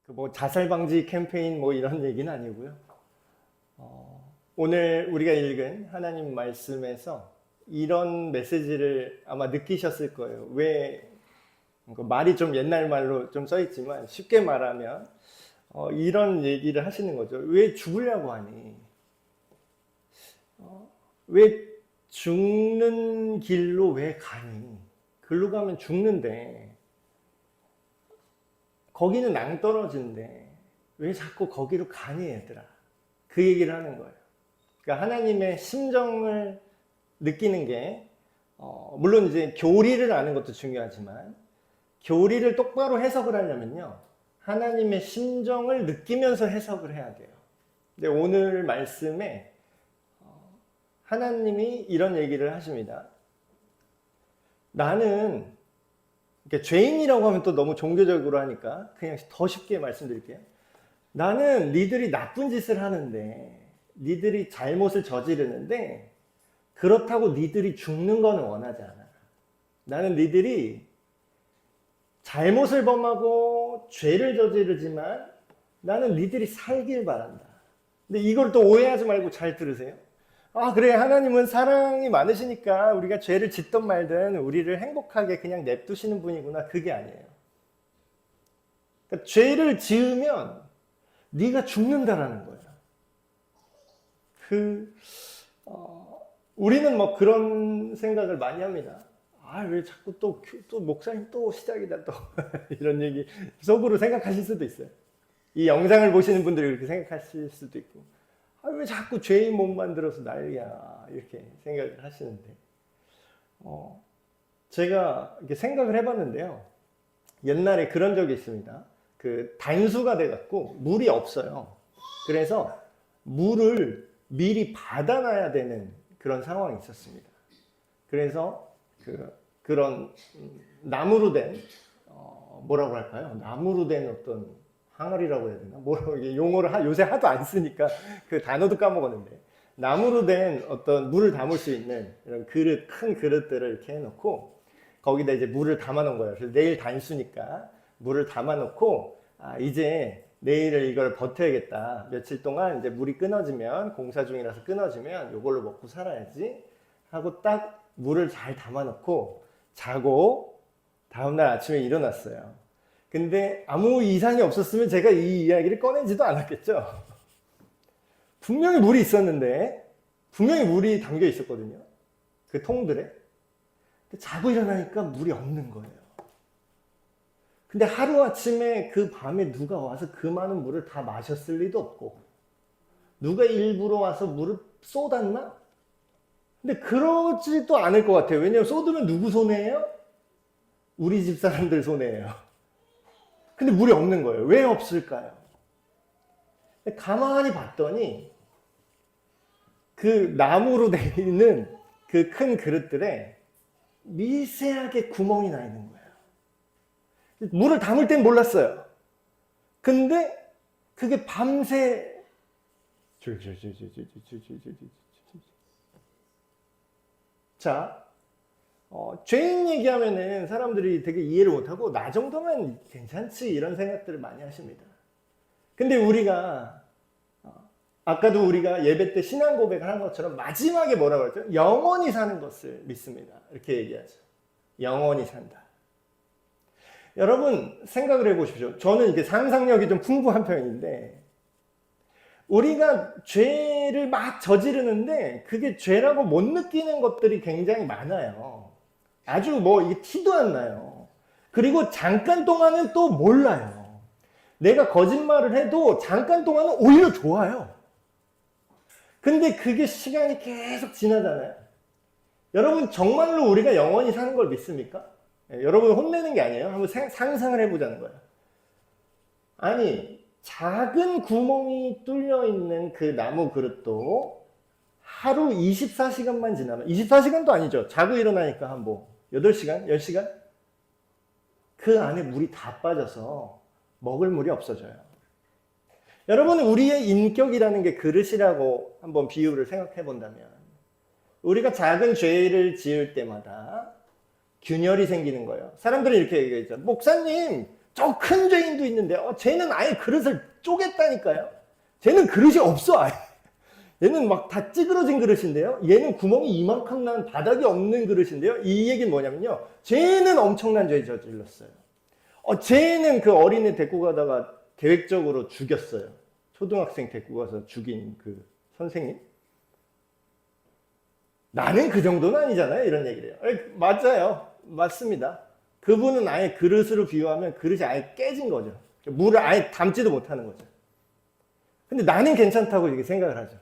뭐 자살 방지 캠페인 뭐 이런 얘기는 아니고요. 오늘 우리가 읽은 하나님 말씀에서 이런 메시지를 아마 느끼셨을 거예요. 왜 말이 좀 옛날 말로 좀 써있지만 쉽게 말하면 이런 얘기를 하시는 거죠. 왜 죽으려고 하니? 왜 죽는 길로 왜 가니? 글로 가면 죽는데 거기는 낭떠러지인데 왜 자꾸 거기로 가니 얘들아? 그 얘기를 하는 거예요. 그러니까 하나님의 심정을 느끼는 게 물론 이제 교리를 아는 것도 중요하지만 교리를 똑바로 해석을 하려면요 하나님의 심정을 느끼면서 해석을 해야 돼요. 근데 오늘 말씀에 하나님이 이런 얘기를 하십니다. 나는 그러니까 죄인이라고 하면 또 너무 종교적으로 하니까 그냥 더 쉽게 말씀드릴게요. 나는 니들이 나쁜 짓을 하는데 니들이 잘못을 저지르는데 그렇다고 니들이 죽는 거는 원하지 않아. 나는 니들이 잘못을 범하고 죄를 저지르지만 나는 니들이 살길 바란다. 근데 이걸 또 오해하지 말고 잘 들으세요. 아, 그래. 하나님은 사랑이 많으시니까 우리가 죄를 짓든 말든 우리를 행복하게 그냥 냅두시는 분이구나. 그게 아니에요. 그러니까 죄를 지으면 네가 죽는다라는 거예요. 우리는 뭐 그런 생각을 많이 합니다. 아, 왜 자꾸 또 목사님 또 시작이다 또 이런 얘기 속으로 생각하실 수도 있어요. 이 영상을 보시는 분들이 그렇게 생각하실 수도 있고, 아, 왜 자꾸 죄인 못 만들어서 난리야 이렇게 생각을 하시는데, 제가 이렇게 생각을 해봤는데요. 옛날에 그런 적이 있습니다. 그 단수가 돼갖고 물이 없어요. 그래서 물을 미리 받아놔야 되는 그런 상황이 있었습니다. 그래서 그런 나무로 된 뭐라고 할까요? 나무로 된 어떤 항아리라고 해야 되나? 뭐라고 용어를 요새 하도 안 쓰니까 그 단어도 까먹었는데 나무로 된 어떤 물을 담을 수 있는 이런 그릇, 큰 그릇들을 이렇게 해놓고 거기다 이제 물을 담아놓은 거예요. 그래서 내일 단수니까 물을 담아놓고 이제 내일을 이걸 버텨야겠다. 며칠 동안 이제 물이 끊어지면 공사 중이라서 끊어지면 이걸로 먹고 살아야지 하고 딱 물을 잘 담아놓고 자고 다음날 아침에 일어났어요. 근데 아무 이상이 없었으면 제가 이 이야기를 꺼내지도 않았겠죠. 분명히 물이 있었는데 분명히 물이 담겨 있었거든요. 그 통들에. 근데 자고 일어나니까 물이 없는 거예요. 근데 하루아침에 그 밤에 누가 와서 그 많은 물을 다 마셨을 리도 없고 누가 일부러 와서 물을 쏟았나? 근데 그러지도 않을 것 같아요. 왜냐하면 쏟으면 누구 손해예요? 우리 집 사람들 손해예요. 근데 물이 없는 거예요. 왜 없을까요? 가만히 봤더니 그 나무로 되어 있는 그 큰 그릇들에 미세하게 구멍이 나 있는 거예요. 물을 담을 땐 몰랐어요. 근데 그게 밤새 자, 죄인 얘기하면은 사람들이 되게 이해를 못하고 나 정도면 괜찮지 이런 생각들을 많이 하십니다. 근데 우리가 아까도 우리가 예배 때 신앙 고백을 한 것처럼 마지막에 뭐라고 했죠? 영원히 사는 것을 믿습니다. 이렇게 얘기하죠. 영원히 산다. 여러분 생각을 해보십시오. 저는 이게 상상력이 좀 풍부한 편인데 우리가 죄를 막 저지르는데 그게 죄라고 못 느끼는 것들이 굉장히 많아요. 아주 뭐 이게 티도 안 나요. 그리고 잠깐 동안은 또 몰라요. 내가 거짓말을 해도 잠깐 동안은 오히려 좋아요. 근데 그게 시간이 계속 지나잖아요. 여러분 정말로 우리가 영원히 사는 걸 믿습니까? 여러분 혼내는 게 아니에요. 한번 상상을 해보자는 거예요. 아니 작은 구멍이 뚫려 있는 그 나무 그릇도 하루 24시간만 지나면 24시간도 아니죠. 자고 일어나니까 한 뭐 8시간? 10시간? 그 안에 물이 다 빠져서 먹을 물이 없어져요. 여러분 우리의 인격이라는 게 그릇이라고 한번 비유를 생각해 본다면 우리가 작은 죄를 지을 때마다 균열이 생기는 거예요. 사람들이 이렇게 얘기하죠. 목사님 저 큰 죄인도 있는데 쟤는 아예 그릇을 쪼갰다니까요. 쟤는 그릇이 없어 아예. 얘는 막 다 찌그러진 그릇인데요. 얘는 구멍이 이만큼 난 바닥이 없는 그릇인데요. 이 얘기는 뭐냐면요. 쟤는 엄청난 죄 저질렀어요. 쟤는 그 어린애 데리고 가다가 계획적으로 죽였어요. 초등학생 데리고 가서 죽인 그 선생님. 나는 그 정도는 아니잖아요. 이런 얘기를 해요. 맞아요. 맞습니다. 그분은 아예 그릇으로 비유하면 그릇이 아예 깨진 거죠. 물을 아예 담지도 못하는 거죠. 근데 나는 괜찮다고 이렇게 생각을 하죠.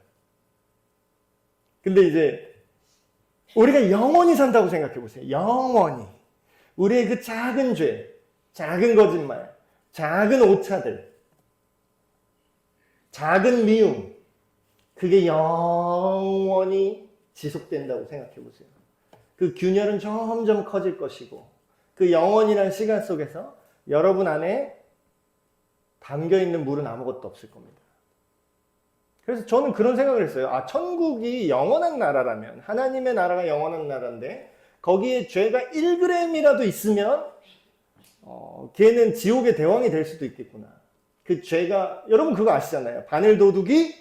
근데 이제 우리가 영원히 산다고 생각해 보세요. 영원히. 우리의 그 작은 죄, 작은 거짓말, 작은 오차들, 작은 미움, 그게 영원히 지속된다고 생각해 보세요. 그 균열은 점점 커질 것이고 그 영원이라는 시간 속에서 여러분 안에 담겨있는 물은 아무것도 없을 겁니다. 그래서 저는 그런 생각을 했어요. 천국이 영원한 나라라면, 하나님의 나라가 영원한 나라인데 거기에 죄가 1g이라도 있으면 걔는 지옥의 대왕이 될 수도 있겠구나. 그 죄가, 여러분 그거 아시잖아요. 바늘도둑이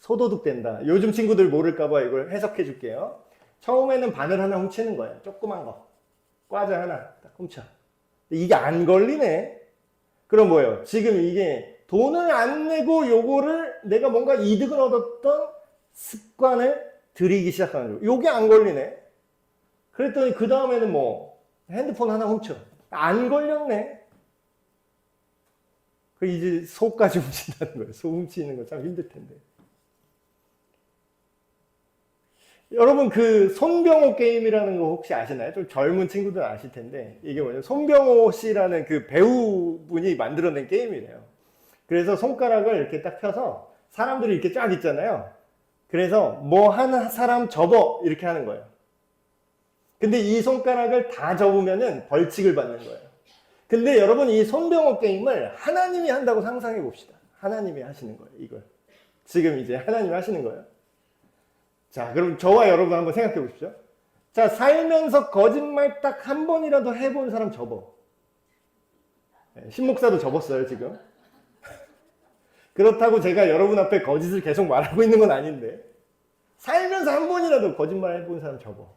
소도둑 된다. 요즘 친구들 모를까봐 이걸 해석해 줄게요. 처음에는 바늘 하나 훔치는 거예요. 조그만 거. 과자 하나 딱 훔쳐. 이게 안 걸리네. 그럼 뭐예요? 지금 이게 돈을 안 내고 요거를 내가 뭔가 이득을 얻었던 습관을 들이기 시작하는 거예요. 요게 안 걸리네. 그랬더니 그 다음에는 뭐 핸드폰 하나 훔쳐. 안 걸렸네. 그 이제 소까지 훔친다는 거예요. 소 훔치는 거 참 힘들 텐데. 여러분 그 손병호 게임이라는 거 혹시 아시나요? 좀 젊은 친구들 아실 텐데 이게 뭐냐면 손병호 씨라는 그 배우분이 만들어낸 게임이래요. 그래서 손가락을 이렇게 딱 펴서 사람들이 이렇게 쫙 있잖아요. 그래서 뭐 하나 사람 접어 이렇게 하는 거예요. 근데 이 손가락을 다 접으면은 벌칙을 받는 거예요. 근데 여러분 이 손병호 게임을 하나님이 한다고 상상해 봅시다. 하나님이 하시는 거예요, 이걸. 지금 이제 하나님이 하시는 거예요. 자, 그럼 저와 여러분 한번 생각해 보십시오. 자, 살면서 거짓말 딱 한 번이라도 해본 사람 접어. 신목사도 접었어요, 지금. 그렇다고 제가 여러분 앞에 거짓을 계속 말하고 있는 건 아닌데 살면서 한 번이라도 거짓말 해본 사람 접어.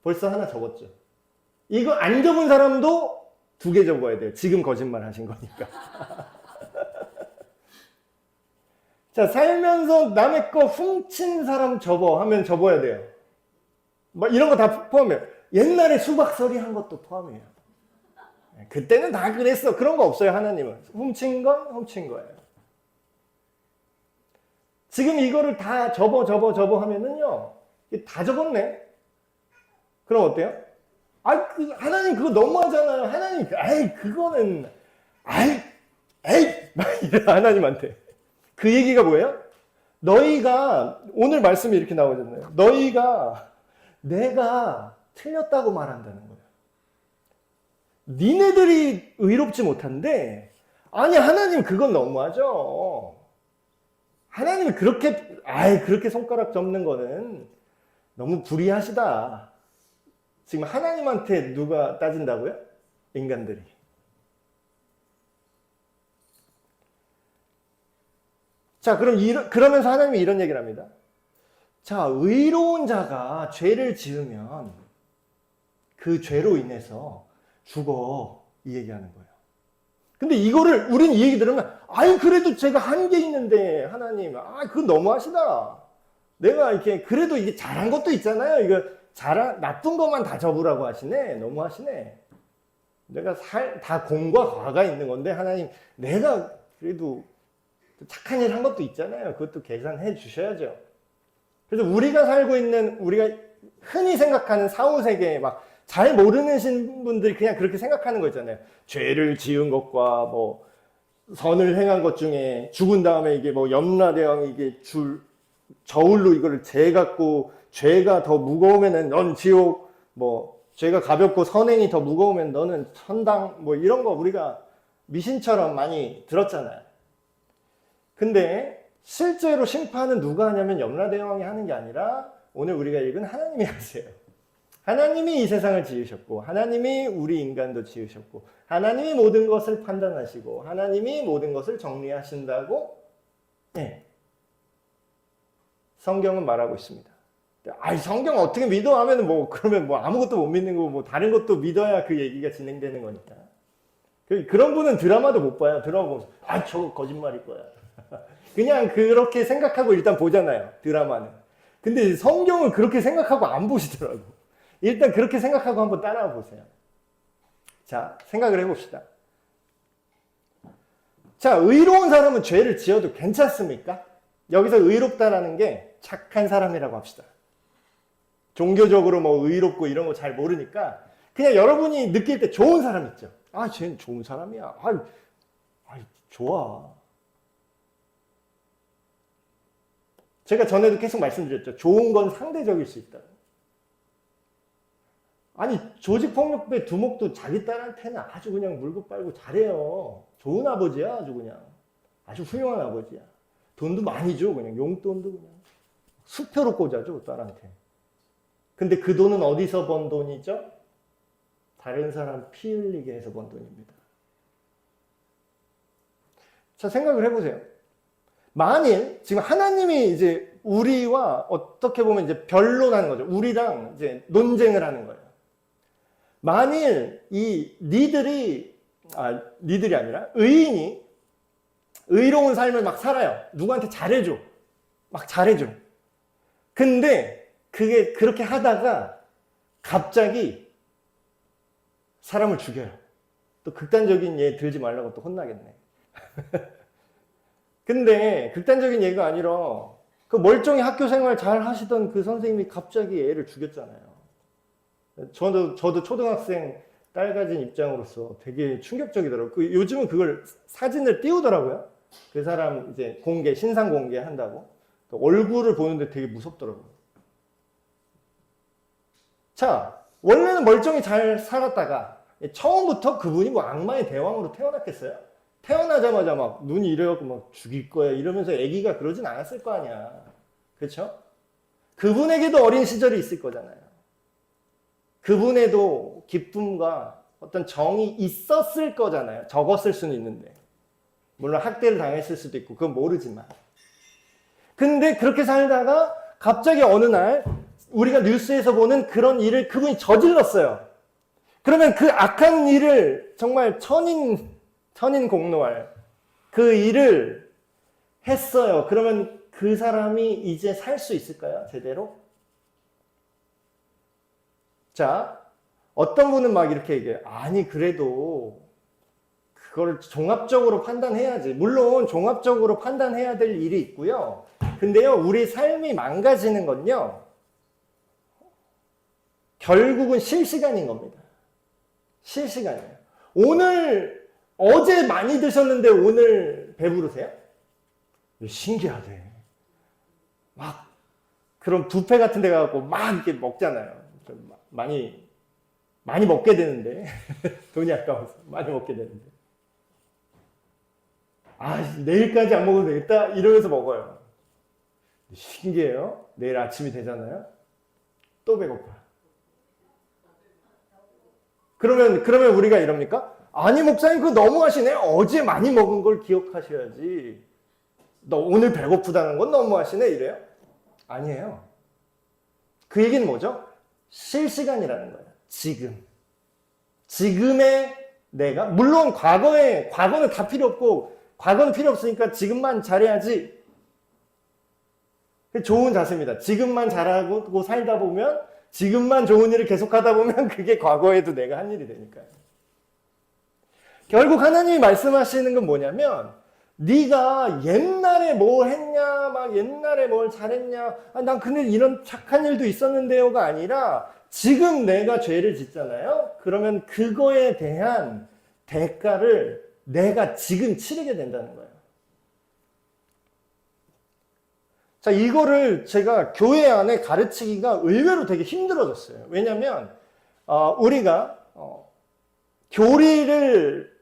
벌써 하나 접었죠. 이거 안 접은 사람도 2개 접어야 돼요. 지금 거짓말 하신 거니까. 자, 살면서 남의 거 훔친 사람 접어 하면 접어야 돼요. 뭐 이런 거 다 포함해요. 옛날에 수박서리 한 것도 포함해요. 그때는 다 그랬어. 그런 거 없어요, 하나님은. 훔친 건 훔친 거예요. 지금 이거를 다 접어 하면은요, 다 접었네? 그럼 어때요? 하나님 그거 너무하잖아요. 하나님, 그거는, 막 이래, 하나님한테. 그 얘기가 뭐예요? 너희가, 오늘 말씀이 이렇게 나오잖아요. 너희가 내가 틀렸다고 말한다는 거예요. 니네들이 의롭지 못한데, 아니, 하나님 그건 너무하죠. 하나님이 그렇게 손가락 접는 거는 너무 불의하시다. 지금 하나님한테 누가 따진다고요? 인간들이. 자, 그러면서 하나님이 이런 얘기를 합니다. 자, 의로운 자가 죄를 지으면 그 죄로 인해서 죽어. 이 얘기하는 거예요. 근데 이거를 우린 이 얘기 들으면 그래도 제가 한 게 있는데 하나님 그건 너무하시다. 내가 이렇게 그래도 이게 잘한 것도 있잖아요. 이거 나쁜 것만 다 접으라고 하시네. 너무하시네. 내가 다 공과 과가 있는 건데 하나님 내가 그래도 착한 일 한 것도 있잖아요. 그것도 계산해 주셔야죠. 그래서 우리가 살고 있는 우리가 흔히 생각하는 사후세계에 막 잘 모르는 분들이 그냥 그렇게 생각하는 거 있잖아요. 죄를 지은 것과 뭐 선을 행한 것 중에 죽은 다음에 이게 뭐 염라대왕이 이게 저울로 이거를 재갖고 죄가 더 무거우면은 넌 지옥, 뭐 죄가 가볍고 선행이 더 무거우면 너는 천당, 뭐 이런 거 우리가 미신처럼 많이 들었잖아요. 근데 실제로 심판은 누가 하냐면 염라대왕이 하는 게 아니라 오늘 우리가 읽은 하나님이 하세요. 하나님이 이 세상을 지으셨고, 하나님이 우리 인간도 지으셨고, 하나님이 모든 것을 판단하시고, 하나님이 모든 것을 정리하신다고 성경은 말하고 있습니다. 아이, 성경 어떻게 믿어? 하면 그러면 아무것도 못 믿는 거고, 다른 것도 믿어야 그 얘기가 진행되는 거니까. 그런 분은 드라마도 못 봐요. 드라마 보면서, 저거 거짓말일 거야. 그냥 그렇게 생각하고 일단 보잖아요. 드라마는. 근데 성경은 그렇게 생각하고 안 보시더라고. 일단 그렇게 생각하고 한번 따라와 보세요. 자, 생각을 해봅시다. 자, 의로운 사람은 죄를 지어도 괜찮습니까? 여기서 의롭다라는 게 착한 사람이라고 합시다. 종교적으로 의롭고 이런 거 잘 모르니까 그냥 여러분이 느낄 때 좋은 사람 있죠. 쟤는 좋은 사람이야. 좋아. 제가 전에도 계속 말씀드렸죠. 좋은 건 상대적일 수 있다. 조직폭력배 두목도 자기 딸한테는 아주 그냥 물고 빨고 잘해요. 좋은 아버지야, 아주 그냥. 아주 훌륭한 아버지야. 돈도 많이 줘, 그냥. 용돈도 그냥. 수표로 꽂아줘, 딸한테. 근데 그 돈은 어디서 번 돈이죠? 다른 사람 피 흘리게 해서 번 돈입니다. 자, 생각을 해보세요. 만일 지금 하나님이 이제 우리와 어떻게 보면 이제 변론하는 거죠. 우리랑 이제 논쟁을 하는 거예요. 만일 니들이 아니라 의인이 의로운 삶을 막 살아요. 누구한테 잘해줘. 막 잘해줘. 근데 그게 그렇게 하다가 갑자기 사람을 죽여요. 또 극단적인 예 들지 말라고 또 혼나겠네. 근데 극단적인 예가 아니라 그 멀쩡히 학교 생활 잘 하시던 그 선생님이 갑자기 애를 죽였잖아요. 저도 초등학생 딸 가진 입장으로서 되게 충격적이더라고요. 요즘은 그걸 사진을 띄우더라고요. 그 사람 이제 신상 공개한다고. 얼굴을 보는데 되게 무섭더라고요. 자, 원래는 멀쩡히 잘 살았다가 처음부터 그분이 악마의 대왕으로 태어났겠어요? 태어나자마자 막 눈이 이래갖고 막 죽일 거야 이러면서 아기가 그러진 않았을 거 아니야. 그렇죠? 그분에게도 어린 시절이 있을 거잖아요. 그분에도 기쁨과 어떤 정이 있었을 거잖아요. 적었을 수는 있는데. 물론 학대를 당했을 수도 있고 그건 모르지만. 근데 그렇게 살다가 갑자기 어느 날 우리가 뉴스에서 보는 그런 일을 그분이 저질렀어요. 그러면 그 악한 일을 정말 천인공노할 그 일을 했어요. 그러면 그 사람이 이제 살 수 있을까요? 제대로? 자, 어떤 분은 막 이렇게 얘기해요. 그래도 그걸 종합적으로 판단해야지. 물론 종합적으로 판단해야 될 일이 있고요. 근데요, 우리 삶이 망가지는 건요, 결국은 실시간인 겁니다. 실시간이에요. 어제 많이 드셨는데 오늘 배부르세요? 신기하대. 그럼 뷔페 같은 데 가고 막 이렇게 먹잖아요. 많이 먹게 되는데. 돈이 아까워서 많이 먹게 되는데. 내일까지 안 먹어도 되겠다? 이러면서 먹어요. 신기해요. 내일 아침이 되잖아요. 또 배고파. 그러면 우리가 이럽니까? 목사님 그거 너무하시네. 어제 많이 먹은 걸 기억하셔야지. 너 오늘 배고프다는 건 너무하시네 이래요? 아니에요. 그 얘기는 뭐죠? 실시간이라는 거예요. 지금의 내가, 물론 과거는 다 필요 없고 과거는 필요 없으니까 지금만 잘해야지. 좋은 자세입니다. 지금만 잘하고 살다 보면, 지금만 좋은 일을 계속하다 보면 그게 과거에도 내가 한 일이 되니까요. 결국 하나님이 말씀하시는 건 뭐냐면, 네가 옛날에 뭘 했냐, 옛날에 뭘 잘했냐, 난 근데 이런 착한 일도 있었는데요가 아니라 지금 내가 죄를 짓잖아요. 그러면 그거에 대한 대가를 내가 지금 치르게 된다는 거예요. 자, 이거를 제가 교회 안에 가르치기가 의외로 되게 힘들어졌어요. 왜냐면 우리가 교리를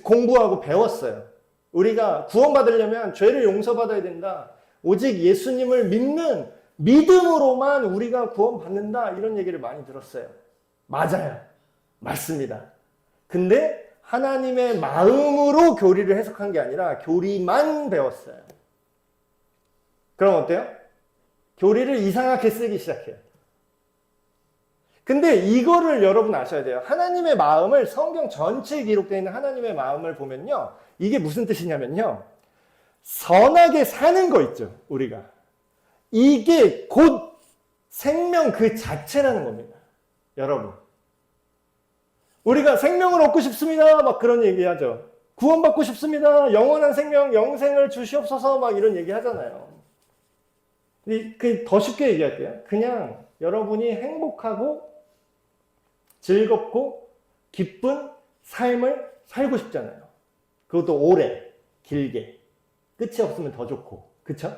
공부하고 배웠어요. 우리가 구원받으려면 죄를 용서받아야 된다. 오직 예수님을 믿는 믿음으로만 우리가 구원받는다 이런 얘기를 많이 들었어요. 맞아요. 맞습니다. 근데 하나님의 마음으로 교리를 해석한 게 아니라 교리만 배웠어요. 그럼 어때요? 교리를 이상하게 쓰기 시작해요. 근데 이거를 여러분 아셔야 돼요. 하나님의 마음을 성경 전체에 기록되어 있는 하나님의 마음을 보면요. 이게 무슨 뜻이냐면요. 선하게 사는 거 있죠. 우리가. 이게 곧 생명 그 자체라는 겁니다. 여러분. 우리가 생명을 얻고 싶습니다. 막 그런 얘기 하죠. 구원받고 싶습니다. 영원한 생명, 영생을 주시옵소서 막 이런 얘기 하잖아요. 더 쉽게 얘기할게요. 그냥 여러분이 행복하고 즐겁고 기쁜 삶을 살고 싶잖아요. 그것도 오래, 길게. 끝이 없으면 더 좋고. 그쵸?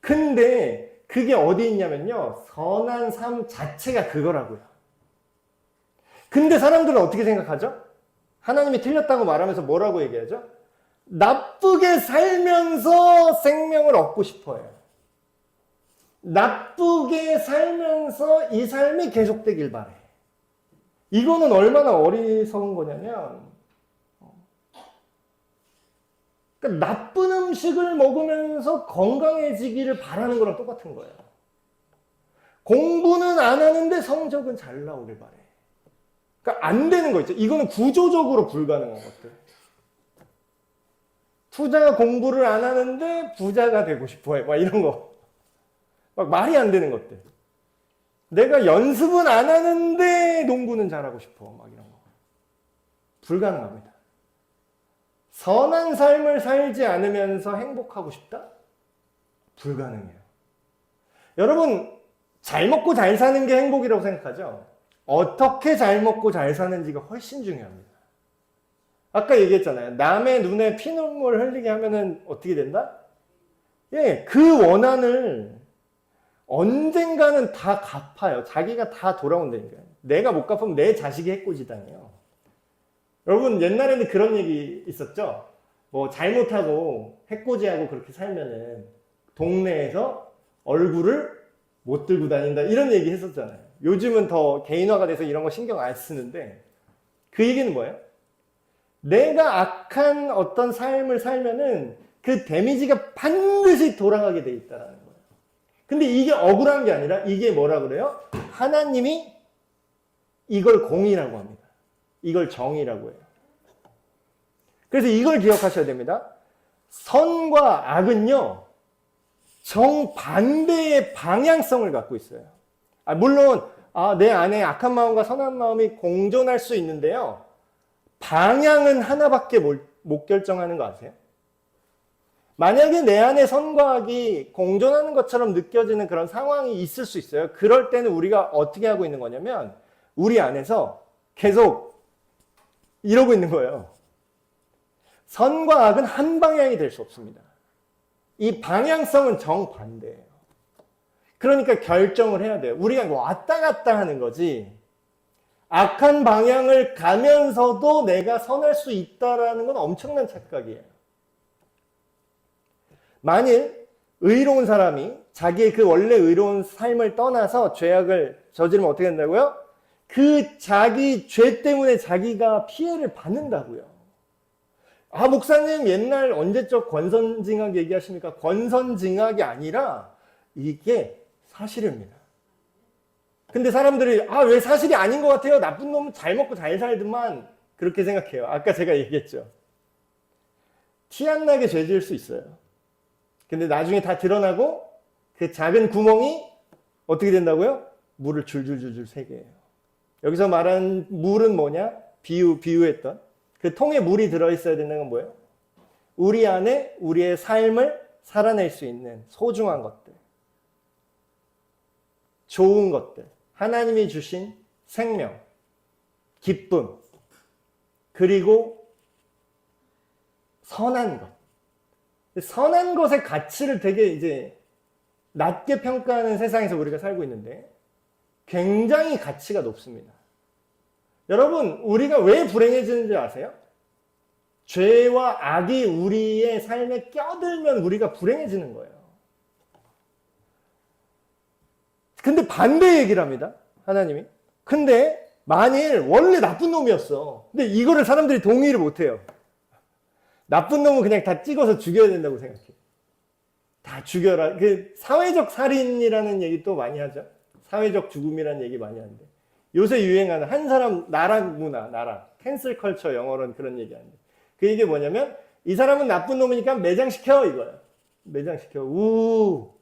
근데 그게 어디 있냐면요. 선한 삶 자체가 그거라고요. 근데 사람들은 어떻게 생각하죠? 하나님이 틀렸다고 말하면서 뭐라고 얘기하죠? 나쁘게 살면서 생명을 얻고 싶어요. 나쁘게 살면서 이 삶이 계속되길 바래. 이거는 얼마나 어리석은 거냐면, 그러니까 나쁜 음식을 먹으면서 건강해지기를 바라는 거랑 똑같은 거예요. 공부는 안 하는데 성적은 잘 나오길 바래. 그러니까 안 되는 거 있죠. 이거는 구조적으로 불가능한 것들. 투자 공부를 안 하는데 부자가 되고 싶어 해. 막 이런 거. 막 말이 안 되는 것들. 내가 연습은 안 하는데 농구는 잘하고 싶어. 막 이런 거. 불가능합니다. 선한 삶을 살지 않으면서 행복하고 싶다? 불가능해요. 여러분, 잘 먹고 잘 사는 게 행복이라고 생각하죠? 어떻게 잘 먹고 잘 사는지가 훨씬 중요합니다. 아까 얘기했잖아요. 남의 눈에 피눈물 흘리게 하면은 어떻게 된다? 예, 그 원한을 언젠가는 다 갚아요. 자기가 다 돌아온다니까요. 내가 못 갚으면 내 자식이 해코지당해요. 여러분, 옛날에는 그런 얘기 있었죠? 뭐, 잘못하고 해코지하고 그렇게 살면은 동네에서 얼굴을 못 들고 다닌다. 이런 얘기 했었잖아요. 요즘은 더 개인화가 돼서 이런 거 신경 안 쓰는데, 그 얘기는 뭐예요? 내가 악한 어떤 삶을 살면은 그 데미지가 반드시 돌아가게 돼 있다는 거예요. 근데 이게 억울한 게 아니라 이게 뭐라 그래요? 하나님이 이걸 공의라고 합니다. 이걸 정의라고 해요. 그래서 이걸 기억하셔야 됩니다. 선과 악은요, 정반대의 방향성을 갖고 있어요. 물론 내 안에 악한 마음과 선한 마음이 공존할 수 있는데요. 방향은 하나밖에 못 결정하는 거 아세요? 만약에 내 안에 선과 악이 공존하는 것처럼 느껴지는 그런 상황이 있을 수 있어요. 그럴 때는 우리가 어떻게 하고 있는 거냐면 우리 안에서 계속 이러고 있는 거예요. 선과 악은 한 방향이 될 수 없습니다. 이 방향성은 정반대예요. 그러니까 결정을 해야 돼요. 우리가 왔다 갔다 하는 거지. 악한 방향을 가면서도 내가 선할 수 있다라는 건 엄청난 착각이에요. 만일 의로운 사람이 자기의 그 원래 의로운 삶을 떠나서 죄악을 저지르면 어떻게 된다고요? 그 자기 죄 때문에 자기가 피해를 받는다고요. 목사님 옛날 언제적 권선징악 얘기하십니까? 권선징악이 아니라 이게 사실입니다. 근데 사람들이 왜 사실이 아닌 것 같아요? 나쁜 놈은 잘 먹고 잘 살더만 그렇게 생각해요. 아까 제가 얘기했죠. 티 안 나게 죄 지을 수 있어요. 근데 나중에 다 드러나고 그 작은 구멍이 어떻게 된다고요? 물을 줄줄줄줄 새게 해요. 여기서 말한 물은 뭐냐? 비유했던 그 통에 물이 들어있어야 되는 건 뭐예요? 우리 안에 우리의 삶을 살아낼 수 있는 소중한 것들, 좋은 것들, 하나님이 주신 생명, 기쁨, 그리고 선한 것. 선한 것의 가치를 되게 이제 낮게 평가하는 세상에서 우리가 살고 있는데 굉장히 가치가 높습니다. 여러분, 우리가 왜 불행해지는지 아세요? 죄와 악이 우리의 삶에 껴들면 우리가 불행해지는 거예요. 근데 반대 얘기를 합니다. 하나님이. 근데 만일 원래 나쁜 놈이었어. 근데 이거를 사람들이 동의를 못해요. 나쁜 놈은 그냥 다 찍어서 죽여야 된다고 생각해. 다 죽여라. 그 사회적 살인이라는 얘기 또 많이 하죠. 사회적 죽음이라는 얘기 많이 하는데. 요새 유행하는 한 사람 나락 문화, 나락. 캔슬 컬처 영어로는 그런 얘기 하는데. 그 얘기 뭐냐면 이 사람은 나쁜 놈이니까 매장시켜 이거야. 매장시켜.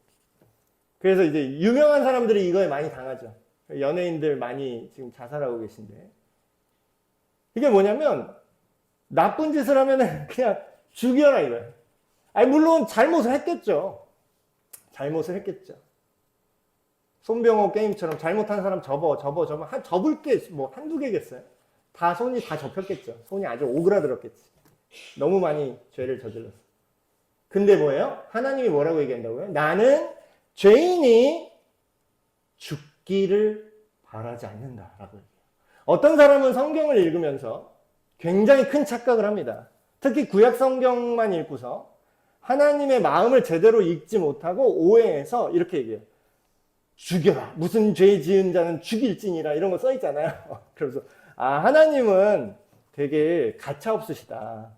그래서 이제 유명한 사람들이 이거에 많이 당하죠. 연예인들 많이 지금 자살하고 계신데. 이게 뭐냐면 나쁜 짓을 하면은 그냥 죽여라 이거야. 아니 물론 잘못을 했겠죠. 잘못을 했겠죠. 손병호 게임처럼 잘못한 사람 접어. 접을 게 뭐 한두 개겠어요? 다 손이 다 접혔겠죠. 손이 아주 오그라들었겠지. 너무 많이 죄를 저질렀어. 근데 뭐예요? 하나님이 뭐라고 얘기한다고요? 나는 죄인이 죽기를 바라지 않는다라고 얘기해요. 어떤 사람은 성경을 읽으면서 굉장히 큰 착각을 합니다. 특히 구약 성경만 읽고서 하나님의 마음을 제대로 읽지 못하고 오해해서 이렇게 얘기해요. 죽여라. 무슨 죄 지은 자는 죽일지니라 이런 거 써 있잖아요. 그래서 하나님은 되게 가차 없으시다.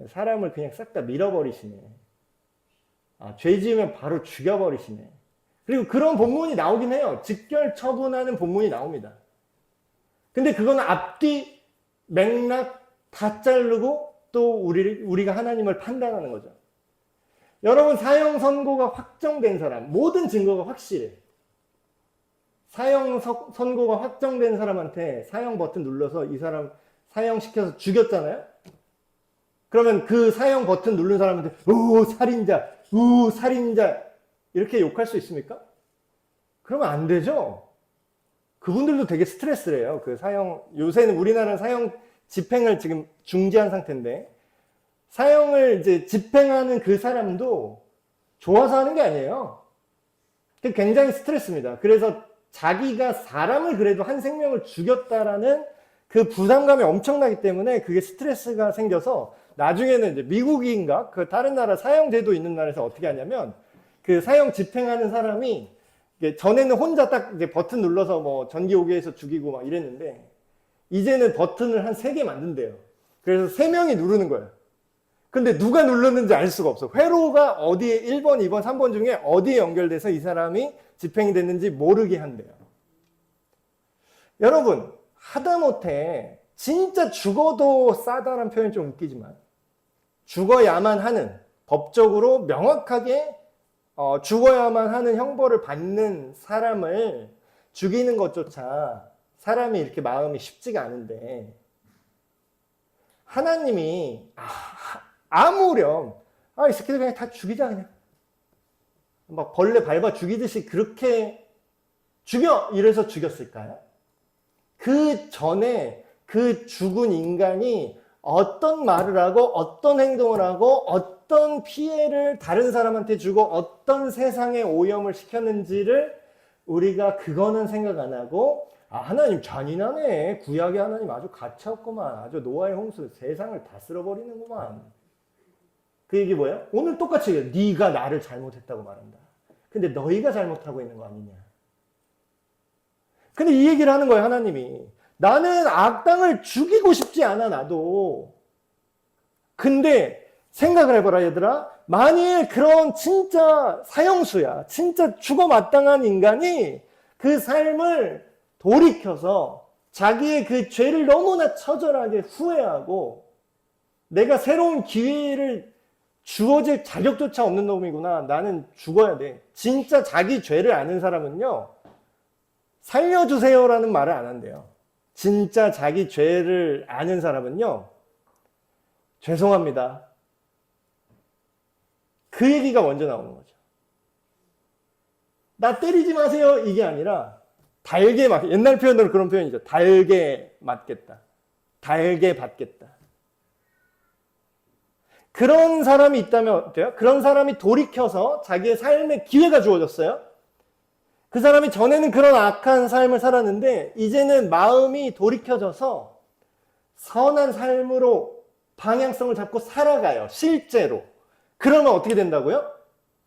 사람을 그냥 싹 다 밀어버리시네. 죄 지으면 바로 죽여버리시네. 그리고 그런 본문이 나오긴 해요. 직결 처분하는 본문이 나옵니다. 근데 그거는 앞뒤 맥락 다 자르고 또 우리가 하나님을 판단하는 거죠. 여러분 사형 선고가 확정된 사람, 모든 증거가 확실해. 사형 선고가 확정된 사람한테 사형 버튼 눌러서 이 사람 사형시켜서 죽였잖아요? 그러면 그 사형 버튼 누른 사람한테 살인자 이렇게 욕할 수 있습니까? 그러면 안 되죠. 그분들도 되게 스트레스래요. 그 사형, 요새는 우리나라는 사형 집행을 지금 중지한 상태인데 사형을 이제 집행하는 그 사람도 좋아서 하는 게 아니에요. 굉장히 스트레스입니다. 그래서 자기가 사람을 그래도 한 생명을 죽였다라는 그 부담감이 엄청나기 때문에 그게 스트레스가 생겨서 나중에는 이제 미국인가 그 다른 나라 사형제도 있는 나라에서 어떻게 하냐면 그 사형 집행하는 사람이 전에는 혼자 딱 이제 버튼 눌러서 뭐 전기 오게 해서 죽이고 막 이랬는데 이제는 버튼을 한 3개 만든대요. 그래서 3명이 누르는 거예요. 근데 누가 눌렀는지 알 수가 없어. 회로가 어디에 1번, 2번, 3번 중에 어디에 연결돼서 이 사람이 집행이 됐는지 모르게 한대요. 여러분 하다못해 진짜 죽어도 싸다는 표현이 좀 웃기지만 죽어야만 하는 법적으로 명확하게 죽어야만 하는 형벌을 받는 사람을 죽이는 것조차 사람이 이렇게 마음이 쉽지가 않은데 하나님이 아무렴 이 새끼들 그냥 다 죽이자 그냥 막 벌레 밟아 죽이듯이 그렇게 죽여 이래서 죽였을까요? 그 전에 그 죽은 인간이 어떤 말을 하고 어떤 행동을 하고 어떤 피해를 다른 사람한테 주고 어떤 세상에 오염을 시켰는지를 우리가 그거는 생각 안 하고 하나님 잔인하네. 구약의 하나님 아주 가차없구만. 아주 노아의 홍수 세상을 다 쓸어버리는구만. 그 얘기 뭐예요? 오늘 똑같이 얘기해요. 네가 나를 잘못했다고 말한다. 근데 너희가 잘못하고 있는 거 아니냐. 근데 이 얘기를 하는 거예요. 하나님이. 나는 악당을 죽이고 싶지 않아 나도. 근데 생각을 해봐라 얘들아. 만일 그런 진짜 사형수야. 진짜 죽어 마땅한 인간이 그 삶을 돌이켜서 자기의 그 죄를 너무나 처절하게 후회하고 내가 새로운 기회를 주어질 자격조차 없는 놈이구나. 나는 죽어야 돼. 진짜 자기 죄를 아는 사람은요. 살려주세요라는 말을 안 한대요. 진짜 자기 죄를 아는 사람은요. 죄송합니다. 그 얘기가 먼저 나오는 거죠. 나 때리지 마세요. 이게 아니라 달게 맞 옛날 표현으로 그런 표현이죠. 달게 맞겠다. 달게 받겠다. 그런 사람이 있다면 어때요? 그런 사람이 돌이켜서 자기의 삶의 기회가 주어졌어요. 그 사람이 전에는 그런 악한 삶을 살았는데 이제는 마음이 돌이켜져서 선한 삶으로 방향성을 잡고 살아가요. 실제로. 그러면 어떻게 된다고요?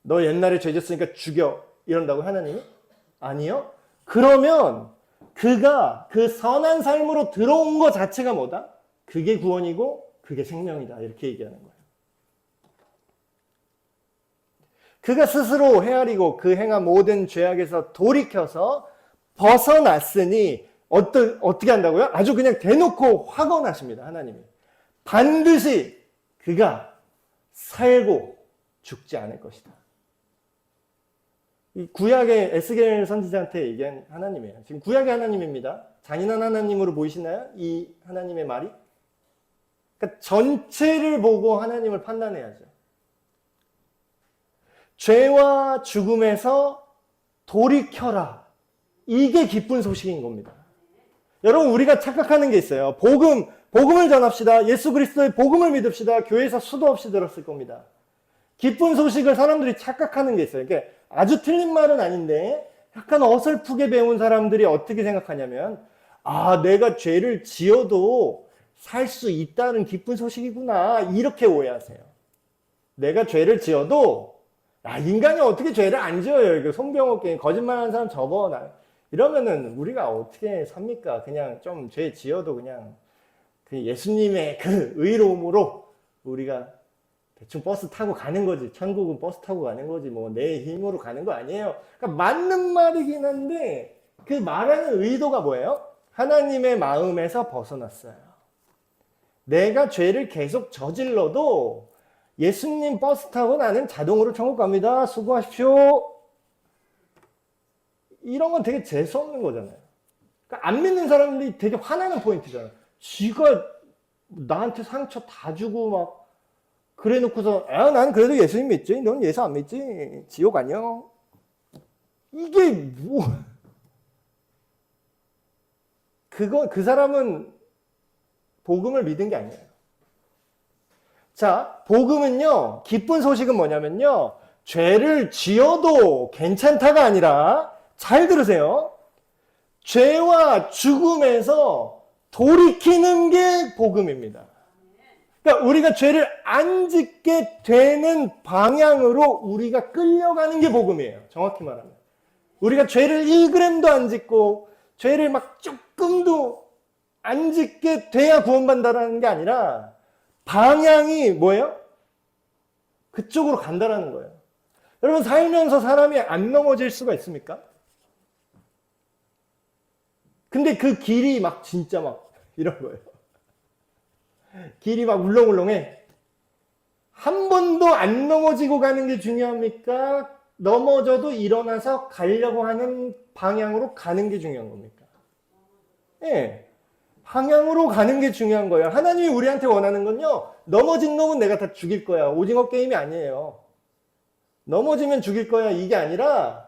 너 옛날에 죄 졌으니까 죽여. 이런다고 하나님이? 아니요. 그러면 그가 그 선한 삶으로 들어온 것 자체가 뭐다? 그게 구원이고 그게 생명이다. 이렇게 얘기하는 거예요. 그가 스스로 헤아리고 그 행한 모든 죄악에서 돌이켜서 벗어났으니 어떻게 한다고요? 아주 그냥 대놓고 확언하십니다. 하나님이. 반드시 그가 살고 죽지 않을 것이다. 이 구약의 에스겔 선지자한테 얘기한 하나님이에요. 지금 구약의 하나님입니다. 잔인한 하나님으로 보이시나요? 이 하나님의 말이? 그러니까 전체를 보고 하나님을 판단해야죠. 죄와 죽음에서 돌이켜라. 이게 기쁜 소식인 겁니다. 여러분, 우리가 착각하는 게 있어요. 복음을 전합시다. 예수 그리스도의 복음을 믿읍시다. 교회에서 수도 없이 들었을 겁니다. 기쁜 소식을 사람들이 착각하는 게 있어요. 그러니까 아주 틀린 말은 아닌데 약간 어설프게 배운 사람들이 어떻게 생각하냐면, 아, 내가 죄를 지어도 살 수 있다는 기쁜 소식이구나. 이렇게 오해하세요. 내가 죄를 지어도, 야, 인간이 어떻게 죄를 안 지어요? 이거 송병호 거짓말하는 사람 접어. 이러면은 우리가 어떻게 삽니까? 그냥 좀 죄 지어도 그냥 그 예수님의 그 의로움으로 우리가 대충 버스 타고 가는 거지. 천국은 버스 타고 가는 거지. 뭐 내 힘으로 가는 거 아니에요. 그러니까 맞는 말이긴 한데 그 말하는 의도가 뭐예요? 하나님의 마음에서 벗어났어요. 내가 죄를 계속 저질러도 예수님 버스 타고 나는 자동으로 천국 갑니다. 수고하십시오. 이런 건 되게 재수없는 거잖아요. 그러니까 안 믿는 사람들이 되게 화나는 포인트잖아요. 쥐가 나한테 상처 다 주고 막 그래 놓고서 난 그래도 예수님 믿지? 넌 예수 안 믿지? 지옥 아니야? 이게 뭐 그 사람은 복음을 믿은 게 아니에요. 자, 복음은요, 기쁜 소식은 뭐냐면요, 죄를 지어도 괜찮다가 아니라, 잘 들으세요. 죄와 죽음에서 돌이키는 게 복음입니다. 그러니까 우리가 죄를 안 짓게 되는 방향으로 우리가 끌려가는 게 복음이에요. 정확히 말하면. 우리가 죄를 1g도 안 짓고 죄를 막 조금도 안 짓게 돼야 구원받는다는 게 아니라 방향이 뭐예요? 그쪽으로 간다라는 거예요. 여러분, 살면서 사람이 안 넘어질 수가 있습니까? 근데 그 길이 막 진짜 막 이런 거예요. 길이 막 울렁울렁해. 한 번도 안 넘어지고 가는 게 중요합니까? 넘어져도 일어나서 가려고 하는 방향으로 가는 게 중요한 겁니까? 예. 방향으로 가는 게 중요한 거예요. 하나님이 우리한테 원하는 건요, 넘어진 놈은 내가 다 죽일 거야. 오징어 게임이 아니에요. 넘어지면 죽일 거야. 이게 아니라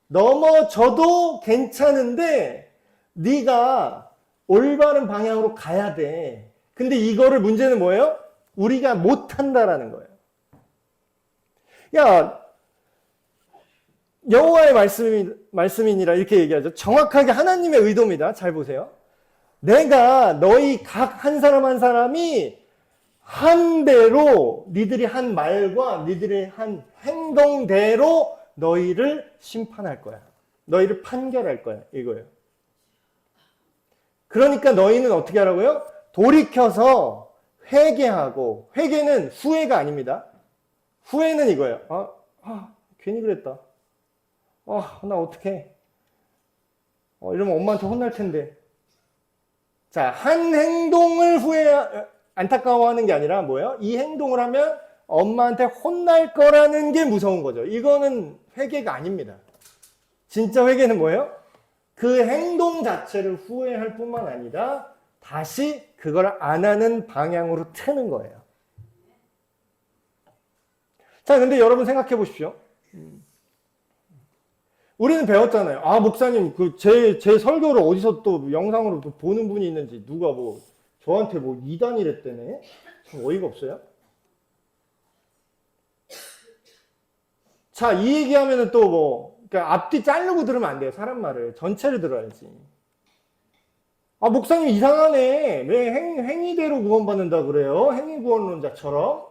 넘어져도 괜찮은데 네가 올바른 방향으로 가야 돼. 근데 이거를 문제는 뭐예요? 우리가 못한다라는 거예요. 야, 여호와의 말씀이니라 이렇게 얘기하죠. 정확하게 하나님의 의도입니다. 잘 보세요. 내가 너희 각 한 사람 한 사람이 한 대로 니들이 한 말과 니들이 한 행동대로 너희를 심판할 거야. 너희를 판결할 거야. 이거예요. 그러니까 너희는 어떻게 하라고요? 돌이켜서 회개하고, 회개는 후회가 아닙니다. 후회는 이거예요. 괜히 그랬다. 나 어떡해. 이러면 엄마한테 혼날 텐데. 자, 한 행동을 안타까워하는 게 아니라 뭐예요? 이 행동을 하면 엄마한테 혼날 거라는 게 무서운 거죠. 이거는 회개가 아닙니다. 진짜 회개는 뭐예요? 그 행동 자체를 후회할 뿐만 아니라 다시 그걸 안 하는 방향으로 트는 거예요. 자, 근데 여러분 생각해 보십시오. 우리는 배웠잖아요. 목사님, 제 설교를 어디서 또 영상으로 또 보는 분이 있는지, 누가 저한테 이단이랬대네? 참 어이가 없어요? 자, 이 얘기하면은 또 그러니까 앞뒤 자르고 들으면 안 돼요. 사람 말을. 전체를 들어야지. 목사님 이상하네. 왜 행위대로 구원받는다 그래요? 행위구원론자처럼.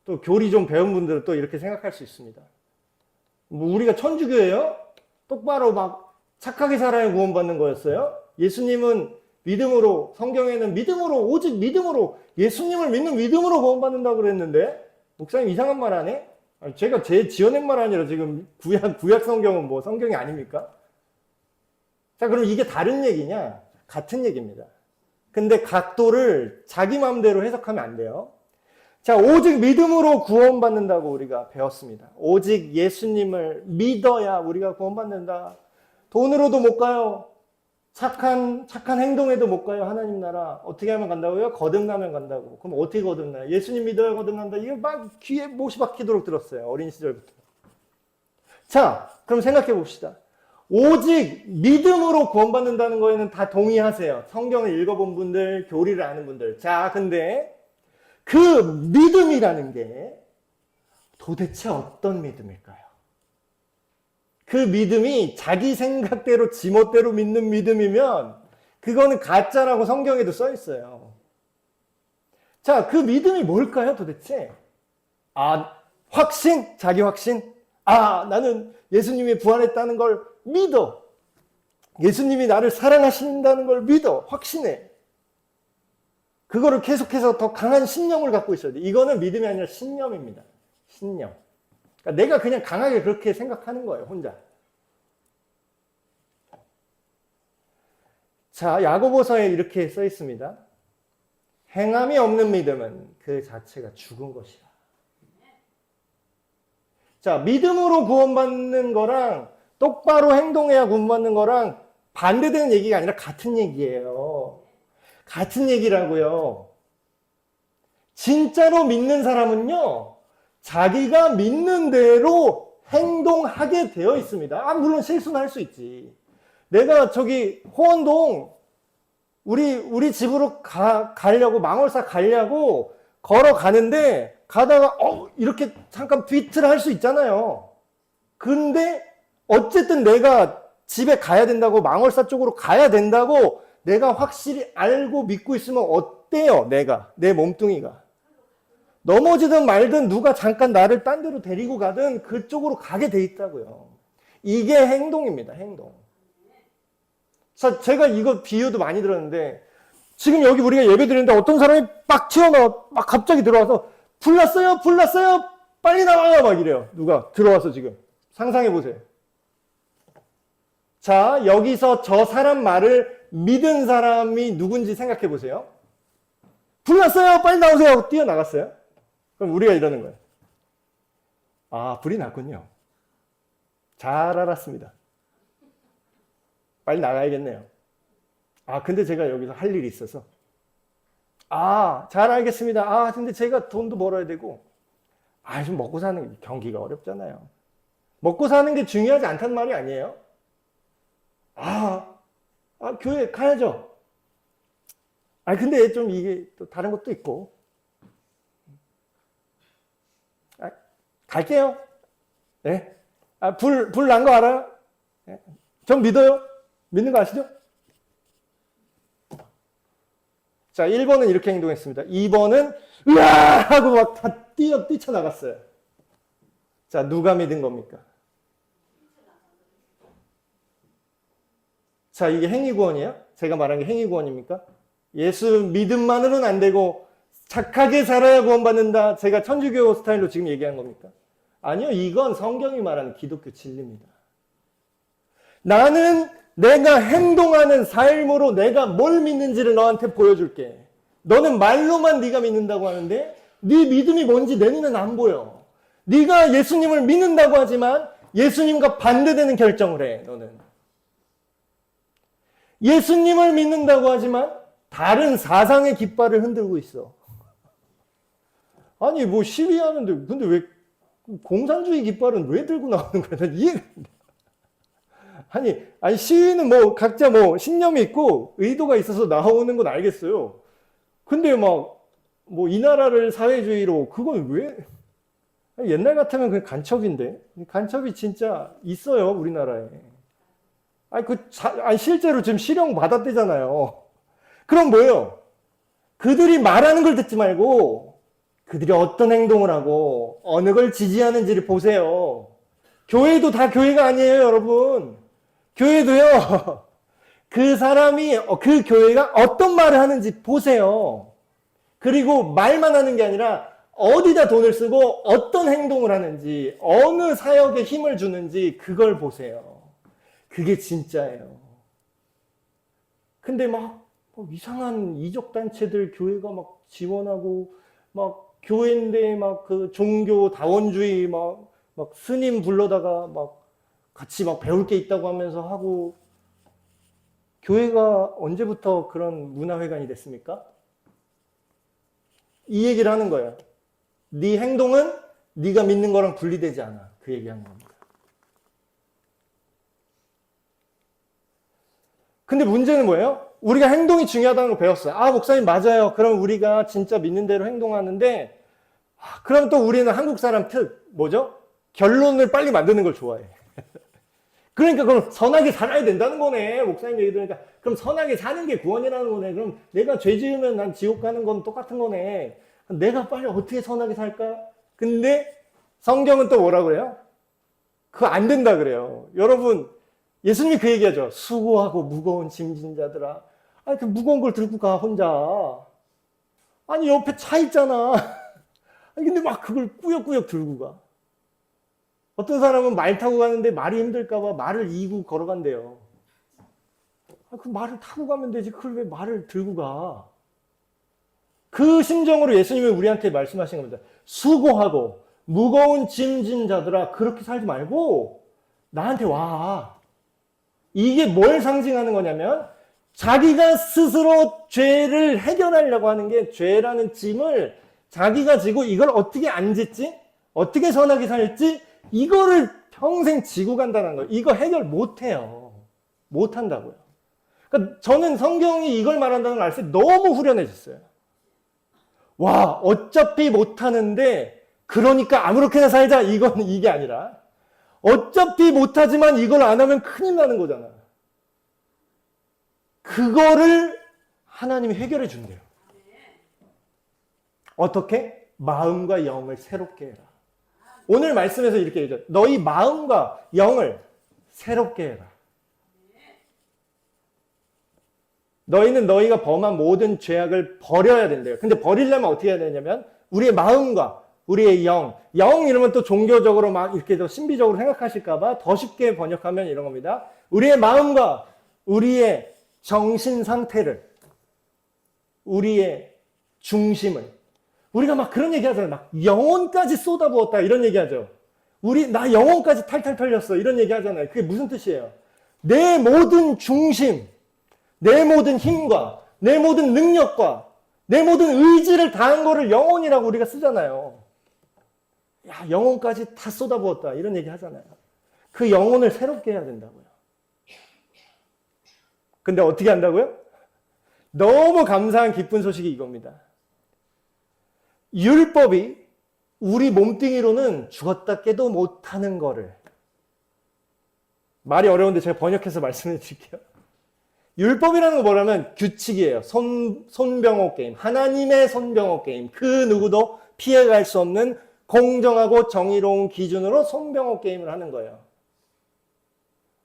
또 교리 좀 배운 분들은 또 이렇게 생각할 수 있습니다. 우리가 천주교예요? 똑바로 막 착하게 살아야 구원받는 거였어요? 예수님은 믿음으로, 성경에는 믿음으로, 오직 믿음으로, 예수님을 믿는 믿음으로 구원받는다고 그랬는데, 목사님 이상한 말 하네? 제가 제 지어낸 말 아니라 지금 구약 성경은 뭐 성경이 아닙니까? 자, 그럼 이게 다른 얘기냐? 같은 얘기입니다. 근데 각도를 자기 마음대로 해석하면 안 돼요. 자, 오직 믿음으로 구원받는다고 우리가 배웠습니다. 오직 예수님을 믿어야 우리가 구원받는다. 돈으로도 못 가요. 착한 행동에도 못 가요. 하나님 나라. 어떻게 하면 간다고요? 거듭나면 간다고. 그럼 어떻게 거듭나요? 예수님 믿어야 거듭난다. 이거 막 귀에 못이 박히도록 들었어요. 어린 시절부터. 자, 그럼 생각해 봅시다. 오직 믿음으로 구원받는다는 거에는 다 동의하세요. 성경을 읽어본 분들, 교리를 아는 분들. 자, 근데 그 믿음이라는 게 도대체 어떤 믿음일까요? 그 믿음이 자기 생각대로 지멋대로 믿는 믿음이면 그거는 가짜라고 성경에도 써 있어요. 자, 그 믿음이 뭘까요, 도대체? 확신? 자기 확신? 나는 예수님이 부활했다는 걸 믿어. 예수님이 나를 사랑하신다는 걸 믿어. 확신해. 그거를 계속해서 더 강한 신념을 갖고 있어야 돼. 이거는 믿음이 아니라 신념입니다. 신념. 그러니까 내가 그냥 강하게 그렇게 생각하는 거예요, 혼자. 자, 야고보서에 이렇게 써 있습니다. 행함이 없는 믿음은 그 자체가 죽은 것이라. 자, 믿음으로 구원받는 거랑 똑바로 행동해야 구원받는 거랑 반대되는 얘기가 아니라 같은 얘기예요. 같은 얘기라고요. 진짜로 믿는 사람은요, 자기가 믿는 대로 행동하게 되어 있습니다. 물론 실수는 할 수 있지. 내가 저기 호원동 우리 집으로 가려고, 망월사 가려고 걸어가는데 가다가 이렇게 잠깐 비트를 할 수 있잖아요. 근데 어쨌든 내가 집에 가야 된다고, 망월사 쪽으로 가야 된다고 내가 확실히 알고 믿고 있으면 어때요? 내 몸뚱이가. 넘어지든 말든 누가 잠깐 나를 딴 데로 데리고 가든 그쪽으로 가게 돼 있다고요. 이게 행동입니다. 행동. 자, 제가 이거 비유도 많이 들었는데 지금 여기 우리가 예배 드리는데 어떤 사람이 막 튀어나와, 막 갑자기 들어와서 불났어요, 빨리 나와요, 막 이래요. 누가 들어와서 지금 상상해 보세요. 자, 여기서 저 사람 말을 믿은 사람이 누군지 생각해 보세요. 불났어요, 빨리 나오세요 하고 뛰어나갔어요. 그럼 우리가 이러는 거예요. 불이 났군요. 잘 알았습니다. 빨리 나가야겠네요. 근데 제가 여기서 할 일이 있어서. 잘 알겠습니다. 근데 제가 돈도 벌어야 되고. 좀 먹고 사는 게, 경기가 어렵잖아요. 먹고 사는 게 중요하지 않다는 말이 아니에요. 교회 가야죠. 근데 좀 이게 또 다른 것도 있고. 갈게요. 네. 불 난 거 알아요? 네. 전 믿어요. 믿는 거 아시죠? 자, 1번은 이렇게 행동했습니다. 2번은 으아! 하고 막 다 뛰쳐나갔어요. 자, 누가 믿은 겁니까? 자, 이게 행위구원이에요? 제가 말한 게 행위구원입니까? 예수 믿음만으로는 안 되고 착하게 살아야 구원받는다. 제가 천주교 스타일로 지금 얘기한 겁니까? 아니요. 이건 성경이 말하는 기독교 진리입니다. 나는 내가 행동하는 삶으로 내가 뭘 믿는지를 너한테 보여줄게. 너는 말로만 네가 믿는다고 하는데 네 믿음이 뭔지 내 눈에는 안 보여. 네가 예수님을 믿는다고 하지만 예수님과 반대되는 결정을 해. 너는. 예수님을 믿는다고 하지만 다른 사상의 깃발을 흔들고 있어. 뭐 시위하는데 근데 왜 공산주의 깃발은 왜 들고 나오는 거야? 난 이해가 안 돼. 아니 시위는 뭐 각자 뭐 신념이 있고 의도가 있어서 나오는 건 알겠어요. 근데 뭐 이 나라를 사회주의로 그건 왜? 옛날 같으면 그냥 간첩인데 간첩이 진짜 있어요 우리나라에. 실제로 지금 실형 받았대잖아요. 그럼 뭐예요? 그들이 말하는 걸 듣지 말고 그들이 어떤 행동을 하고 어느 걸 지지하는지를 보세요. 교회도 다 교회가 아니에요, 여러분. 교회도요. 그 사람이 그 교회가 어떤 말을 하는지 보세요. 그리고 말만 하는 게 아니라 어디다 돈을 쓰고 어떤 행동을 하는지 어느 사역에 힘을 주는지 그걸 보세요. 그게 진짜예요. 근데 막 이상한 이적단체들 교회가 막 지원하고 막 교회인데 막 그 종교 다원주의 막 스님 불러다가 막 같이 막 배울 게 있다고 하면서 하고 교회가 언제부터 그런 문화회관이 됐습니까? 이 얘기를 하는 거예요. 네 행동은 네가 믿는 거랑 분리되지 않아. 그 얘기하는 겁니다. 근데 문제는 뭐예요? 우리가 행동이 중요하다는 걸 배웠어요. 아, 목사님 맞아요. 그럼 우리가 진짜 믿는 대로 행동하는데 그럼 또 우리는 한국 사람 뭐죠? 결론을 빨리 만드는 걸 좋아해. 그러니까 그럼 선하게 살아야 된다는 거네. 목사님 얘기 들으니까 그럼 선하게 사는 게 구원이라는 거네. 그럼 내가 죄 지으면 난 지옥 가는 건 똑같은 거네. 내가 빨리 어떻게 선하게 살까? 근데 성경은 또 뭐라 그래요? 그거 안 된다 그래요. 여러분 예수님이 그 얘기하죠. 수고하고 무거운 짐진 자들아. 아니 그 무거운 걸 들고 가 혼자. 아니 옆에 차 있잖아. 아니 근데 막 그걸 꾸역꾸역 들고 가. 어떤 사람은 말 타고 가는데 말이 힘들까봐 말을 이고 걸어간대요. 그 말을 타고 가면 되지. 그걸 왜 말을 들고 가? 그 심정으로 예수님은 우리한테 말씀하신 겁니다. 수고하고 무거운 짐진 자들아 그렇게 살지 말고 나한테 와. 이게 뭘 상징하는 거냐면 자기가 스스로 죄를 해결하려고 하는 게 죄라는 짐을 자기가 지고 이걸 어떻게 안 짓지? 어떻게 선하게 살지? 이거를 평생 지고 간다는 거예요. 이거 해결 못해요. 못한다고요. 그러니까 저는 성경이 이걸 말한다는 걸 알 때 너무 후련해졌어요. 와, 어차피 못하는데 그러니까 아무렇게나 살자 이게 아니라 어차피 못하지만 이걸 안 하면 큰일 나는 거잖아. 그거를 하나님이 해결해 준대요. 어떻게? 마음과 영을 새롭게 해라. 오늘 말씀에서 이렇게 얘기하죠. 너희 마음과 영을 새롭게 해라. 너희는 너희가 범한 모든 죄악을 버려야 된대요. 근데 버리려면 어떻게 해야 되냐면 우리의 마음과 우리의 영 이러면 또 종교적으로 막 이렇게 더 신비적으로 생각하실까봐 더 쉽게 번역하면 이런 겁니다. 우리의 마음과 우리의 정신 상태를, 우리의 중심을, 우리가 막 그런 얘기 하잖아요. 막 영혼까지 쏟아부었다 이런 얘기 하죠. 나 영혼까지 탈탈 털렸어 이런 얘기 하잖아요. 그게 무슨 뜻이에요? 내 모든 중심, 내 모든 힘과 내 모든 능력과 내 모든 의지를 다한 거를 영혼이라고 우리가 쓰잖아요. 야, 영혼까지 다 쏟아부었다 이런 얘기 하잖아요. 그 영혼을 새롭게 해야 된다고요. 근데 어떻게 한다고요? 너무 감사한 기쁜 소식이 이겁니다. 율법이 우리 몸뚱이로는 죽었다 깨도 못하는 거를, 말이 어려운데 제가 번역해서 말씀해 드릴게요. 율법이라는 거 뭐냐면 규칙이에요. 손병호 게임. 하나님의 손병호 게임. 그 누구도 피해갈 수 없는 공정하고 정의로운 기준으로 손병호 게임을 하는 거예요.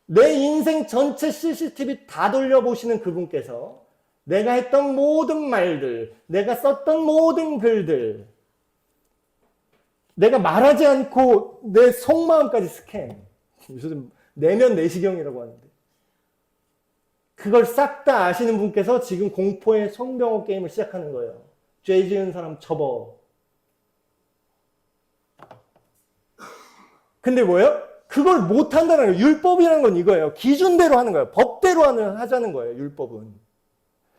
내 인생 전체 CCTV 다 돌려보시는 그분께서 내가 했던 모든 말들, 내가 썼던 모든 글들, 내가 말하지 않고 내 속마음까지 스캔. 요즘 내면 내시경이라고 하는데. 그걸 싹 다 아시는 분께서 지금 공포의 손병호 게임을 시작하는 거예요. 죄 지은 사람 접어. 근데 뭐예요? 그걸 못한다는 거예요. 율법이라는 건 이거예요. 기준대로 하는 거예요. 법대로 하자는 거예요. 율법은.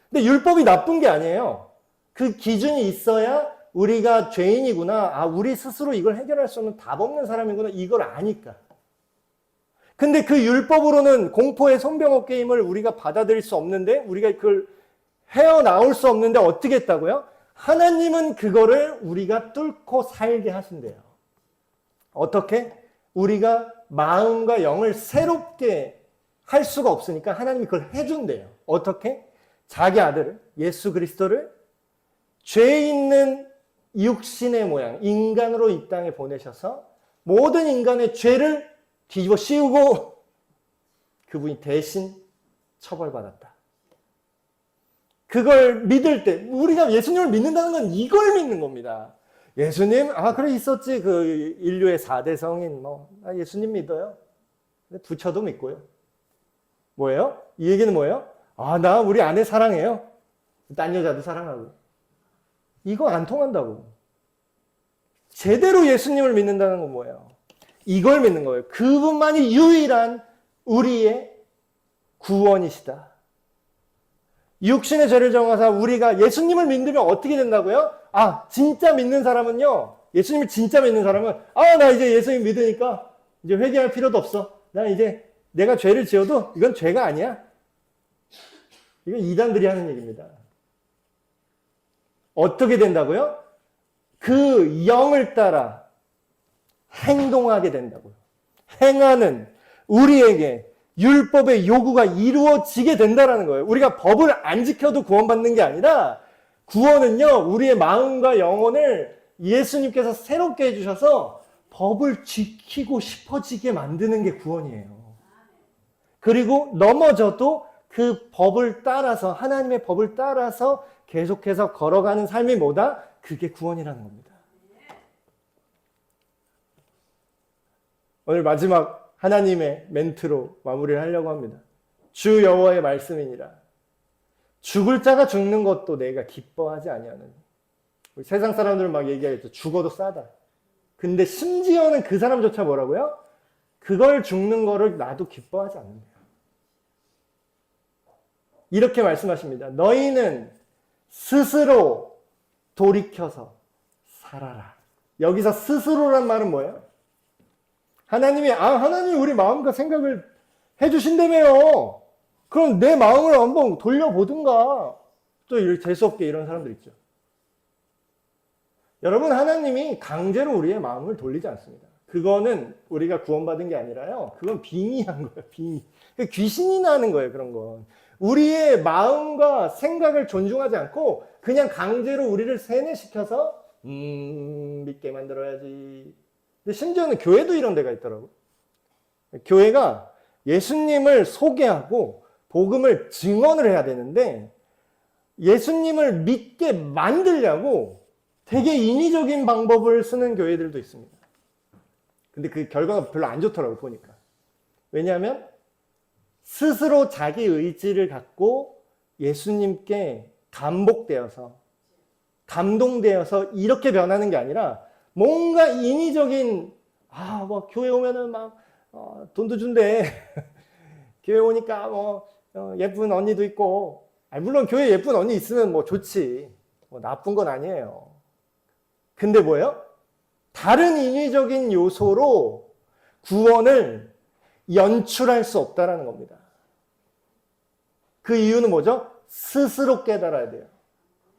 근데 율법이 나쁜 게 아니에요. 그 기준이 있어야 우리가 죄인이구나. 우리 스스로 이걸 해결할 수 없는 답 없는 사람이구나. 이걸 아니까. 근데 그 율법으로는 공포의 손병호 게임을 우리가 받아들일 수 없는데, 우리가 그걸 헤어나올 수 없는데 어떻게 했다고요? 하나님은 그거를 우리가 뚫고 살게 하신대요. 어떻게? 우리가 마음과 영을 새롭게 할 수가 없으니까 하나님이 그걸 해준대요. 어떻게? 자기 아들을, 예수 그리스도를 죄 있는 육신의 모양, 인간으로 이 땅에 보내셔서 모든 인간의 죄를 뒤집어 씌우고 그분이 대신 처벌받았다. 그걸 믿을 때 우리가 예수님을 믿는다는 건 이걸 믿는 겁니다. 예수님, 그래 있었지. 그 인류의 4대 성인 예수님 믿어요. 부처도 믿고요. 뭐예요? 이 얘기는 뭐예요? 나 우리 아내 사랑해요. 딴 여자도 사랑하고. 이거 안 통한다고. 제대로 예수님을 믿는다는 건 뭐예요? 이걸 믿는 거예요. 그분만이 유일한 우리의 구원이시다. 육신의 죄를 정하사 우리가 예수님을 믿으면 어떻게 된다고요? 진짜 믿는 사람은요. 예수님을 진짜 믿는 사람은 나 이제 예수님 믿으니까 이제 회개할 필요도 없어. 나 이제 내가 죄를 지어도 이건 죄가 아니야. 이건 이단들이 하는 얘기입니다. 어떻게 된다고요? 그 영을 따라 행동하게 된다고요. 행하는 우리에게 율법의 요구가 이루어지게 된다는 거예요. 우리가 법을 안 지켜도 구원받는 게 아니라 구원은요, 우리의 마음과 영혼을 예수님께서 새롭게 해주셔서 법을 지키고 싶어지게 만드는 게 구원이에요. 그리고 넘어져도 그 법을 따라서, 하나님의 법을 따라서 계속해서 걸어가는 삶이 뭐다? 그게 구원이라는 겁니다. 오늘 마지막 하나님의 멘트로 마무리를 하려고 합니다. 주 여호와의 말씀이니라. 죽을 자가 죽는 것도 내가 기뻐하지 아니하느니. 세상 사람들은 막 얘기하겠죠. 죽어도 싸다. 근데 심지어는 그 사람조차 뭐라고요? 그걸 죽는 거를 나도 기뻐하지 않는다. 이렇게 말씀하십니다. 너희는 스스로 돌이켜서 살아라. 여기서 스스로란 말은 뭐예요? 하나님이 우리 마음과 생각을 해주신다며요. 그럼 내 마음을 한번 돌려보든가. 또 이렇게 재수없게 이런 사람들 있죠. 여러분, 하나님이 강제로 우리의 마음을 돌리지 않습니다. 그거는 우리가 구원받은 게 아니라요. 그건 빙의한 거예요. 빙의. 귀신이 나는 거예요. 그런 건. 우리의 마음과 생각을 존중하지 않고 그냥 강제로 우리를 세뇌시켜서 믿게 만들어야지. 근데 심지어는 교회도 이런 데가 있더라고요. 교회가 예수님을 소개하고 복음을 증언을 해야 되는데 예수님을 믿게 만들려고 되게 인위적인 방법을 쓰는 교회들도 있습니다. 근데 그 결과가 별로 안 좋더라고요, 보니까. 왜냐하면 스스로 자기 의지를 갖고 예수님께 감복되어서, 감동되어서 이렇게 변하는 게 아니라 뭔가 인위적인, 교회 오면은 막, 돈도 준대. 교회 오니까 예쁜 언니도 있고, 물론 교회 예쁜 언니 있으면 좋지. 나쁜 건 아니에요. 근데 뭐예요? 다른 인위적인 요소로 구원을 연출할 수 없다라는 겁니다. 그 이유는 뭐죠? 스스로 깨달아야 돼요.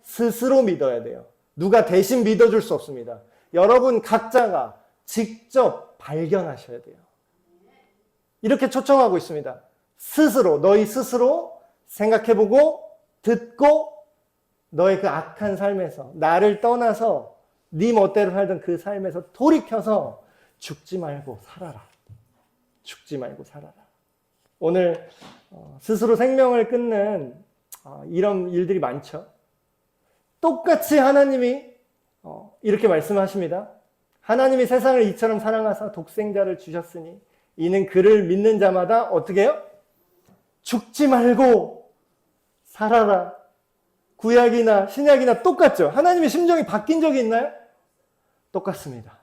스스로 믿어야 돼요. 누가 대신 믿어줄 수 없습니다. 여러분 각자가 직접 발견하셔야 돼요. 이렇게 초청하고 있습니다. 스스로, 너희 스스로 생각해보고 듣고 너의 그 악한 삶에서 나를 떠나서 네 멋대로 살던 그 삶에서 돌이켜서 죽지 말고 살아라. 죽지 말고 살아라. 오늘 스스로 생명을 끊는 이런 일들이 많죠. 똑같이 하나님이 이렇게 말씀하십니다. 하나님이 세상을 이처럼 사랑하사 독생자를 주셨으니 이는 그를 믿는 자마다 어떻게 해요? 죽지 말고 살아라. 구약이나 신약이나 똑같죠. 하나님의 심정이 바뀐 적이 있나요? 똑같습니다.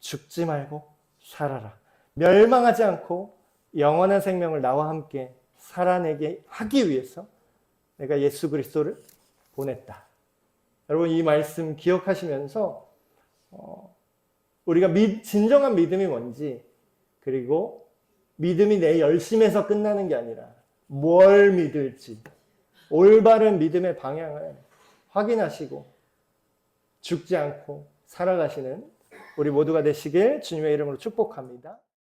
죽지 말고 살아라. 멸망하지 않고 영원한 생명을 나와 함께 살아내게 하기 위해서 내가 예수 그리스도를 보냈다. 여러분 이 말씀 기억하시면서 우리가 진정한 믿음이 뭔지, 그리고 믿음이 내 열심에서 끝나는 게 아니라 뭘 믿을지 올바른 믿음의 방향을 확인하시고 죽지 않고 살아가시는 우리 모두가 되시길 주님의 이름으로 축복합니다.